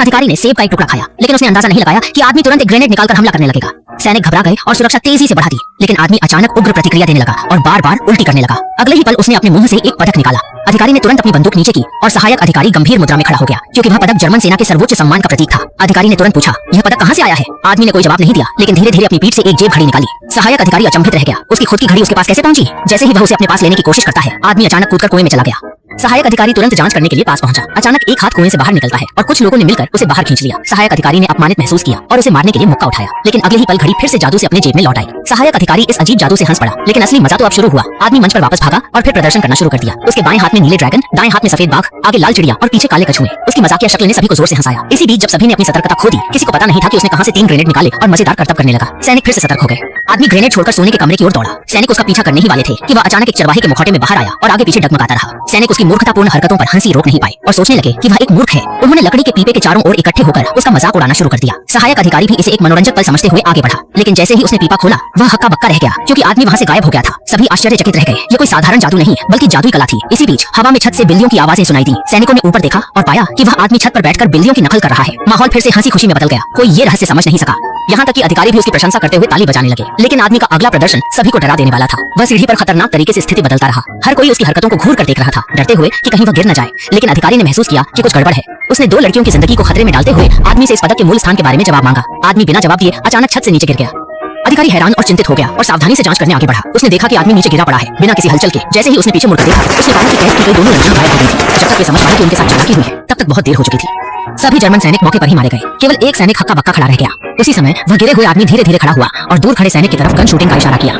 अधिकारी ने सेब का एक टुकड़ा खाया, लेकिन उसने अंदाजा नहीं लगाया कि आदमी तुरंत एक ग्रेनेड निकालकर हमला करने लगेगा। सैनिक घबरा गए और सुरक्षा तेजी से बढ़ा दी, लेकिन आदमी अचानक उग्र प्रतिक्रिया देने लगा और बार बार उल्टी करने लगा। अगले ही पल उसने अपने मुंह से एक पदक निकाला। अधिकारी ने तुरंत अपनी बंदूक नीचे की और सहायक अधिकारी गंभीर मुद्रा में खड़ा हो गया, क्योंकि वह पदक जर्मन सेना के सर्वोच्च सम्मान का प्रतीक था। अधिकारी ने तुरंत पूछा, यह पदक कहां से आया है? आदमी ने कोई जवाब नहीं दिया, लेकिन धीरे धीरे अपनी पीठ से एक जेब घड़ी निकाली। सहायक अधिकारी अचंभित रह गया, उसकी खुद की घड़ी उसके पास कैसे पहुंची? जैसे ही वह उसे अपने पास लेने की कोशिश करता है, आदमी अचानक कूदकर कुएं में चला गया। सहायक अधिकारी तुरंत जांच करने के लिए पास पहुंचा। अचानक एक हाथ कुएं से बाहर निकलता है और कुछ लोगों ने मिलकर उसे बाहर खींच लिया। सहायक अधिकारी ने अपमानित महसूस किया और उसे मारने के लिए मुक्का उठाया, लेकिन अगले ही पल घड़ी फिर से जादू से अपने जेब में लौट आई। सहायक अधिकारी इस अजीब जादू से हंस पड़ा, लेकिन असली मजा तो अब शुरू हुआ। आदमी मंच पर वापस भागा और फिर प्रदर्शन करना शुरू कर दिया। उसके बाएं हाथ में नीले ड्रैगन, दाएं हाथ में सफेद बाघ, आगे लाल चिड़िया और पीछे काले कछुए। उसकी मजाकिया शक्ल ने सभी को जोर से हंसाया। इसी बीच जब सभी ने अपनी सतर्कता खो दी, किसी को पता नहीं था कि उसने कहां से 3 ग्रेनेड निकाले और मजेदार करतब करने लगा। सैनिक फिर से सतर्क हो गए। आदमी ग्रेनेड छोड़कर सोने के कमरे की ओर दौड़ा। सैनिक उसका पीछा करने ही वाले थे कि वह अचानक एक चरवाहे के मुखौटे में बाहर आया और आगे पीछे डगमगाता रहा। सैनिक उसकी मूर्खतापूर्ण हरकतों पर हंसी रोक नहीं पाए और सोचने लगे कि वह एक मूर्ख है। उन्होंने लकड़ी के पीपे के चारों ओर इकट्ठे होकर उसका मजाक उड़ाना शुरू कर दिया। सहायक अधिकारी भी इसे एक मनोरंजक पल समझते हुए आगे बढ़ा, लेकिन जैसे ही उसने पीपा खोला, वह हक्का बक्का रह गया, क्योंकि आदमी वहां से गायब हो गया था। सभी आश्चर्यचकित रह गए। ये कोई साधारण जादू नहीं, बल्कि जादुई कला थी। इसी बीच हवा में छत से बिल्लियों की आवाजें सुनाई दी। सैनिकों ने ऊपर देखा और पाया कि वह आदमी छत पर बैठकर बिल्लियों की नकल कर रहा है। माहौल फिर से हंसी खुशी में बदल गया। कोई ये रहस्य समझ नहीं सका, यहाँ तक कि अधिकारी भी उसकी प्रशंसा करते हुए ताली बजाने लगे। लेकिन आदमी का अगला प्रदर्शन सभी को डरा देने वाला था। वह सीढ़ी पर खतरनाक तरीके से स्थिति बदलता रहा। हर कोई उसकी हरकतों को घूर कर देख रहा था, डरते हुए कि कहीं वह गिर न जाए। लेकिन अधिकारी ने महसूस किया कि कुछ गड़बड़ है। उसने 2 लड़कियों की जिंदगी को खतरे में डालते हुए आदमी से इस पदक के मूल स्थान के बारे में जवाब मांगा। आदमी बिना जवाब दिए अचानक छत से नीचे गिर गया। अधिकारी हैरान और चिंतित हो गया और सावधानी से जांच करने आगे बढ़ा। उसने देखा कि आदमी नीचे गिरा पड़ा है, बिना किसी हलचल के। जैसे ही उसने पीछे मुड़कर देखा, उसने पाया कि कैद की गई दोनों लड़कियां गायब हो गई थी। जब तक ये समझ पाया कि उनके साथ चालाकी हुई है, तब तक बहुत देर हो चुकी थी। सभी जर्मन सैनिक मौके पर ही मारे गए। केवल एक सैनिक हक्का बक्का खड़ा रह गया। उसी समय वह गिरे हुए आदमी धीरे धीरे खड़ा हुआ और दूर खड़े सैनिक की तरफ गन शूटिंग का इशारा किया।